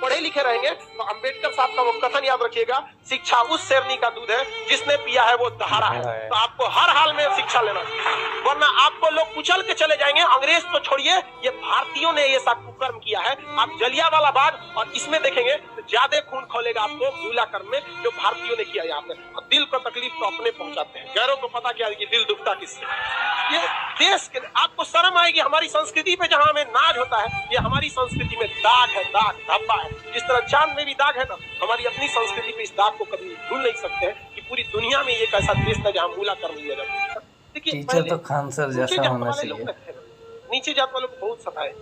पढ़े लिखे रहेंगे तो अंबेडकर साहब का वो कथन याद रखिएगा, शिक्षा उस शेरनी का दूध है जिसने पिया है वो दहाड़ा है। तो आपको हर हाल में शिक्षा लेना चाहिए, वरना आपको लोग कुचल के चले जाएंगे। अंग्रेज तो छोड़िए, ये भारतीयों ने ये सब कुकर्म किया है। आप जलियांवाला बाग और इसमें देखेंगे तो ज्यादा खून खोलेगा आपको मूला कर्म में, जो भारतीयों ने किया यहाँ पे। और दिल को तकलीफ तो अपने पहुंचाते हैं, गैरों को पता क्या है कि दिल दुखता किससे। ये देश के आपको शर्म आएगी, हमारी संस्कृति पे जहाँ हमें नाज होता है, ये हमारी संस्कृति में दाग है, दाग धब्बा है। जिस तरह चांद में भी दाग है ना, हमारी अपनी संस्कृति पे इस दाग को कभी भूल नहीं सकते हैं कि पूरी दुनिया में एक ऐसा देश था जहाँ मूला कर्म लिया जाता है। देखिए टीचर तो खान सर जैसा होना चाहिए। नीचे जात वालों को बहुत सताए।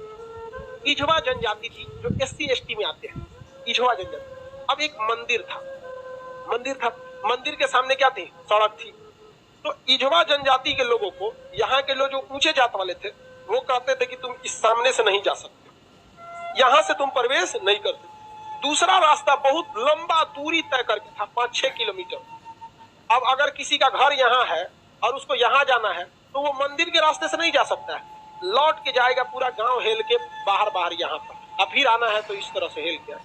इजवा जनजाति थी जो SC/ST में आते हैं, इजवा जनजाति। अब एक मंदिर था, मंदिर के सामने क्या थी? सड़क थी। तो इजवा जनजाति के लोगों को यहाँ के लोग जो ऊंचे जात वाले थे वो कहते थे कि तुम इस सामने से नहीं जा सकते, यहाँ से तुम प्रवेश नहीं करते। दूसरा रास्ता बहुत लंबा दूरी तय करके था, 5-6 किलोमीटर। अब अगर किसी का घर यहाँ है और उसको यहाँ जाना है तो वो मंदिर के रास्ते से नहीं जा सकता है, लौट के जाएगा पूरा गांव हेल के बाहर यहाँ पर, अब फिर आना है तो इस तरह से हेल के आए।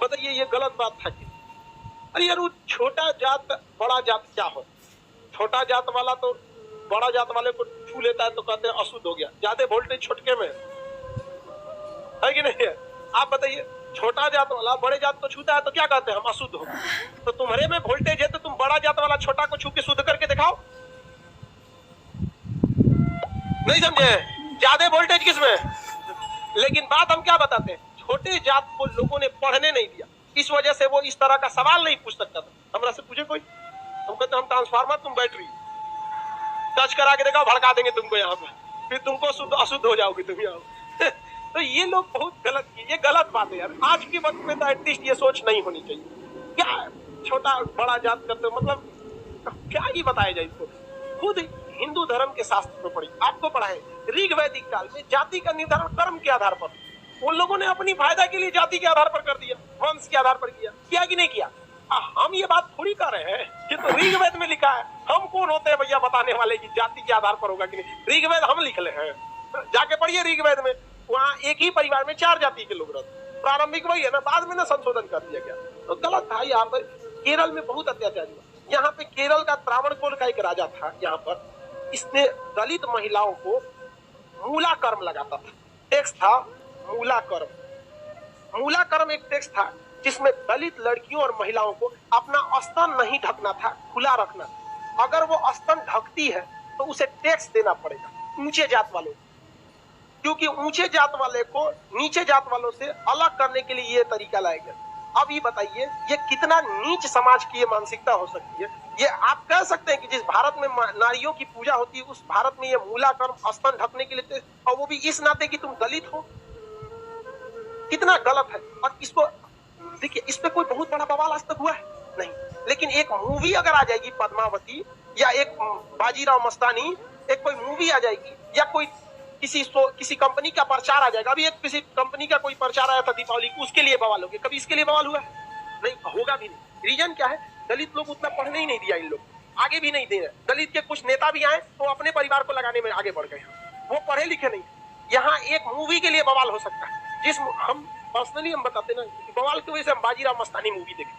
बताइए ये गलत बात था कि? अरे यार, वो छोटा जात बड़ा जात क्या हो? छोटा जात वाला तो बड़ा जात वाले को छू लेता है तो कहते हैं अशुद्ध हो गया, ज्यादा वोल्टेज छोटके में है कि नहीं है? आप बताइए, छोटा जात वाला बड़े जात को छूता है तो क्या कहते हैं? हम अशुद्ध हो। तो तुम्हारे में वोल्टेज है तो तुम बड़ा जात वाला छोटा को छू के शुद्ध करके दिखाओ। नहीं समझे? ज्यादा वोल्टेज किसमें? लेकिन बात हम क्या बताते हैं, छोटे जात को लोगों ने पढ़ने नहीं दिया, इस वजह से वो इस तरह का सवाल नहीं पूछ सकता था। हमरा से पूछे कोई, हम कहते हम ट्रांसफार्मर, तुम बैटरी, टच करा के देखा, भड़का देंगे तुमको यहाँ पे, फिर तुमको शुद्ध अशुद्ध हो जाओगे तुम यहाँ। तो ये लोग बहुत गलत किए, ये गलत बात है यार। आज के वक्त में तो एटलीस्ट ये सोच नहीं होनी चाहिए। क्या छोटा बड़ा जात करते हो, मतलब क्या ही बताया जाए इसको? खुद हिंदू धर्म के शास्त्र में पढ़ी, आपको पढ़ाए ऋग वैदिक काल में जाति का निर्धारण कर्म के आधार पर, उन लोगों ने अपनी फायदा के लिए जाति के आधार पर कर दिया, वंश के आधार पर किया कि नहीं किया? हम ये बात थोड़ी कर रहे हैं, ये तो ऋग्वेद में लिखा है। हम कौन होते हैं भैया बताने वाले की जाति के आधार पर होगा कि नहीं? ऋग्वेद हम लिख ले हैं, जाके पढ़िए ऋग्वेद में, वहाँ एक ही परिवार में 4 जाति के लोग रहते। प्रारंभिक वही है ना, बाद में ना संशोधन कर दिया गया, तो गलत था। यहाँ पर केरल में बहुत अत्याचार हुआ। यहाँ पे केरल का त्रावणकोर का एक राजा था, यहाँ पर इसने दलित महिलाओं को मूला कर्म लगाता था। टैक्स था मूला कर्म। मूला कर्म एक टैक्स था जिसमें दलित लड़कियों और महिलाओं को अपना स्तन नहीं ढकना था, खुला रखना। अगर वो स्तन ढकती है तो उसे टैक्स देना पड़ेगा ऊंचे जात वालों, क्योंकि ऊंचे जात वाले को नीचे जात वालों से अलग करने के लिए ये तरीका लाया गया। अब ये बताइए ये कितना नीच समाज की ये मानसिकता हो सकती है? ये आप कह सकते हैं कि जिस भारत में नारियों की पूजा होती है उस भारत में ये मूला कर्म स्तन ढकने के लिए, और वो भी इस नाते कि तुम दलित हो, कितना गलत है। और इसको देखिए, इस पे कोई बहुत बड़ा बवाल आज तक हुआ है नहीं, लेकिन एक मूवी अगर आ जाएगी पद्मावती, या एक बाजीराव मस्तानी, एक कोई मूवी आ जाएगी, या कोई किसी कंपनी का प्रचार आ जाएगा। अभी एक किसी कंपनी का कोई प्रचार आया था दीपावली को, उसके लिए बवाल हो गया। कभी इसके लिए बवाल हुआ है? नहीं, होगा भी नहीं। रीजन क्या है? दलित लोग उतना पढ़ने ही नहीं दिया, इन लोग आगे भी नहीं दे रहे। दलित के कुछ नेता भी आए तो अपने परिवार को लगाने में आगे बढ़ गए, वो पढ़े लिखे नहीं। यहाँ एक मूवी के लिए बवाल हो सकता है, जिस हम पर्सनली हम बताते ना बवाल की वजह से हम बाजीराव मस्तानी मूवी देखे,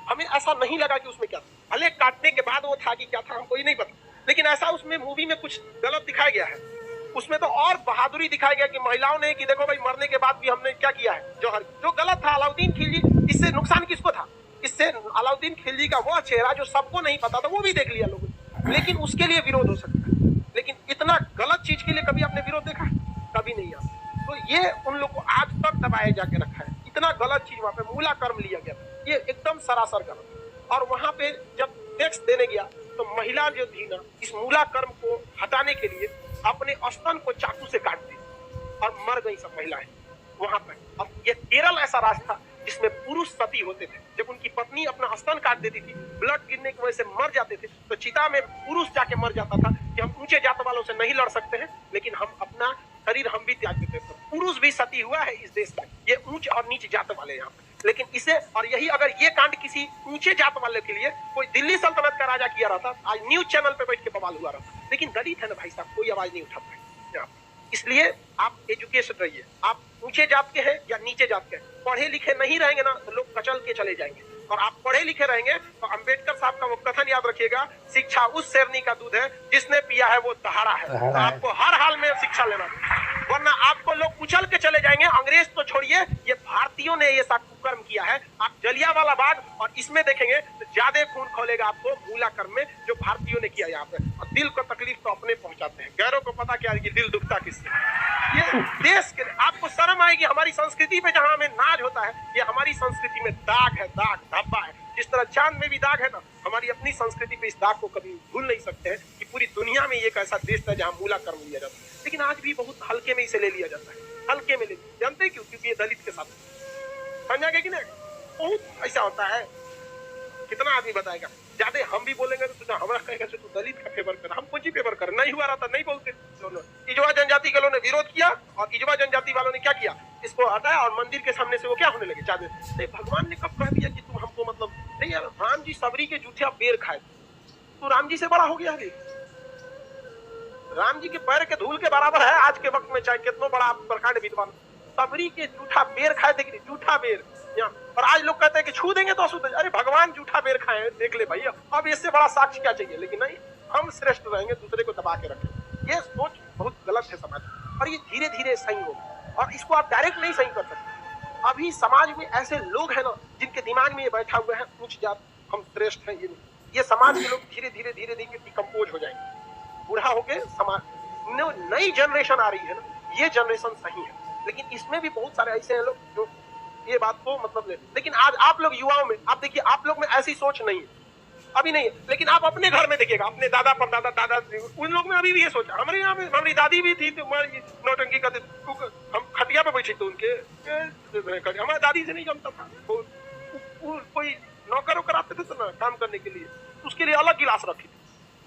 हमें ऐसा नहीं लगा कि उसमें क्या था। भले काटने के बाद वो था कि क्या था हमको ही नहीं पता, लेकिन ऐसा उसमें मूवी में कुछ गलत दिखाया गया है। उसमें तो और बहादुरी दिखाया गया कि महिलाओं ने कि देखो भाई मरने के बाद भी हमने क्या किया है, जो गलत था। अलाउद्दीन खिलजी, इससे नुकसान किसको था? इससे अलाउद्दीन खिलजी का वो चेहरा जो सबको नहीं पता था वो भी देख लिया लोगों ने, लेकिन उसके लिए विरोध हो सकता है। लेकिन इतना गलत चीज के लिए कभी आपने विरोध देखा है? कभी नहीं आता। तो ये उन लोग को आज तक दबाए जाके रखा है। इतना गलत चीज वहां पे मूला कर्म लिया गया, ये एकदम सरासर गलत। और वहां पे जब टैक्स देने गया तो महिला जो थी ना, इस मूला कर्म को हटाने के लिए अपने स्तन को चाकू से काट दी और मर गई सब महिलाएं वहां पर। अब ये केरल ऐसा राज्य था जिसमें पुरुष सती होते थे। जब उनकी पत्नी अपना स्तन काट देती थी, ब्लड गिरने की वजह से मर जाते थे, तो चिता में पुरुष जाके मर जाता था कि हम ऊंचे जात वालों से नहीं लड़ सकते हैं, लेकिन हम अपना शरीर हम भी त्याग देते थे। पुरुष भी सती हुआ है इस देश में, ये ऊंच और नीच जात वाले यहाँ पे। लेकिन इसे, और यही अगर ये कांड किसी ऊंचे जात वाले के लिए कोई दिल्ली सल्तनत का राजा किया रहता, आज न्यूज चैनल पे बैठ के बवाल हुआ रहता। लेकिन दलित है ना भाई साहब, कोई आवाज नहीं उठा पाए। इसलिए आप एजुकेशन रहिए, आप ऊंचे जात के हैं या नीचे जात के हैं, पढ़े लिखे नहीं रहेंगे ना तो लोग कचल के चले जाएंगे, और आप पढ़े लिखे रहेंगे तो अंबेडकर साहब का वो कथन याद रखिएगा, शिक्षा उस शेरनी का दूध है जिसने पिया है वो दहाड़ा है। तो आपको हर हाल में शिक्षा लेना, वरना आपको लोग कुचल के चले जाएंगे। अंग्रेज तो छोड़िए, ये भारतीयों ने ये सब कुकर्म किया है। आप जलियांवाला बाग और इसमें देखेंगे तो ज्यादा खून खोलेगा आपको मूला कर्म में, जो भारतीयों ने किया यहाँ पे। और दिल को तकलीफ तो अपने पहुंचाते हैं, गैरों को पता क्या है कि दिल दुखता किससे। ये देश के, आपको शर्म आएगी हमारी संस्कृति पे जहाँ हमें नाज होता है, ये हमारी संस्कृति में दाग है, दाग धब्बा है। जिस तरह चांद में भी दाग है ना, हमारी अपनी संस्कृति पे इस दाग को कभी भूल नहीं सकते हैं कि पूरी दुनिया में ये एक ऐसा देश था जहाँ मूला कर्म लिया जाता है, लेकिन आज भी बहुत हल्के में इसे ले लिया जाता है, हल्के में ले। जानते क्यों? क्योंकि ये दलित के साथ, समझा गया कि नहीं? बहुत ऐसा होता है। कितना आदमी बताएगा, ज्यादा हम भी बोलेंगे तो हमारा कहेगा तू दलित का फेवर कर, हम कुछ ही फेवर कर, नहीं हुआ रहता नहीं बोलते। इजवा जनजाति के लोगों ने विरोध किया और इजवा जनजाति वालों ने क्या किया, इसको हटाया और मंदिर के सामने से वो क्या होने लगे, चादर। नहीं, भगवान ने कब कह दिया कि तुम हमको मतलब नहीं यार, राम जी सबरी के जूठे बेर खाए, तू राम जी से बड़ा हो गया है। राम जी के पैर के धूल के बराबर है आज के वक्त में, चाहे कितना बड़ा प्रकांड विद्वान, सबरी के जूठा बेर खाए, देखिए जूठा बेर। और आज लोग कहते हैं कि छू देंगे तो अशुद्ध। अरे भगवान जूठा बेर खाए, देख ले भैया, अब इससे बड़ा साक्ष्य क्या चाहिए। लेकिन नहीं, हम श्रेष्ठ रहेंगे, दूसरे को दबा के रखेंगे। ये सोच बहुत गलत है समाज, और ये धीरे धीरे सही होगा, और इसको आप डायरेक्ट नहीं सही कर सकते। अभी समाज में ऐसे लोग हैं ना जिनके दिमाग में ये बैठा हुआ है उच्च जात हम श्रेष्ठ हैं, ये समाज के लोग धीरे धीरे धीरे धीरे डिकम्पोज हो जाएंगे, बूढ़ा होके। समाज नई जनरेशन आ रही है ना, ये जनरेशन सही है, लेकिन इसमें भी बहुत सारे ऐसे हैं लोग जो ये बात को मतलब ले। लेकिन आज आप लोग युवाओं में, आप देखिए, आप लोग में ऐसी सोच नहीं है, अभी नहीं है, लेकिन आप अपने घर में देखिएगा, अपने दादा परदादा दादा, उन लोग में अभी भी ये सोच। हमारे यहाँ में हमारी दादी भी थी तो नौटंकी करते, हम खटिया पे बैठे थे उनके, हमारी दादी से नहीं जमता था, कोई नौकर वोकर आते थे तो ना काम करने के लिए, उसके लिए अलग गिलास रखी थी,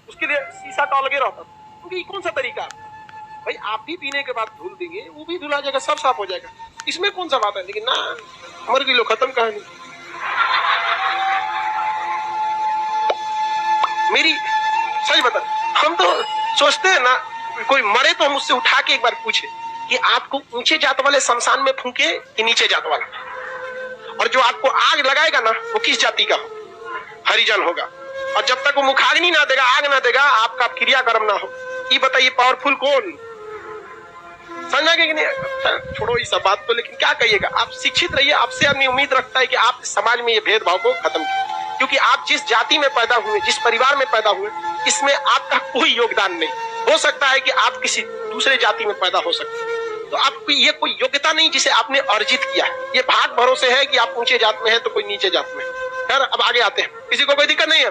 उसके लिए शीशा का अलग रहता था। क्योंकि कौन सा तरीका है भाई, आप भी पीने के बाद धुल देंगे, वो भी धुला जाएगा, सब साफ हो जाएगा, इसमें कौन सा बात है। लेकिन ना, मर गई लो, खत्म कहानी। मेरी सच बता, हम तो सोचते हैं ना, कोई मरे तो हम उससे उठा के एक बार पूछे कि आपको ऊंचे जात वाले शमशान में फूंके कि नीचे जात वाला, और जो आपको आग लगाएगा ना वो किस जाति का हो, हरिजन होगा। और जब तक वो मुखाग्नि ना देगा, आग ना देगा, आपका क्रियाकर्म ना हो, ये बताइए पावरफुल कौन? समझा कि नहीं? छोड़ो इस बात को, लेकिन क्या कहिएगा, आप शिक्षित रहिए। आपसे आदमी उम्मीद रखता है कि आप समाज में ये भेदभाव को खत्म कीजिए, क्योंकि आप जिस जाति में पैदा हुए, जिस परिवार में पैदा हुए, इसमें आपका कोई योगदान नहीं। हो सकता है कि आप किसी दूसरे जाति में पैदा हो सकते हैं, तो आपकी ये कोई योग्यता नहीं जिसे आपने अर्जित किया है। ये भाग भरोसे है कि आप ऊंचे जात में है तो कोई नीचे जात में। खैर, अब आगे आते हैं, किसी को कोई दिक्कत नहीं है?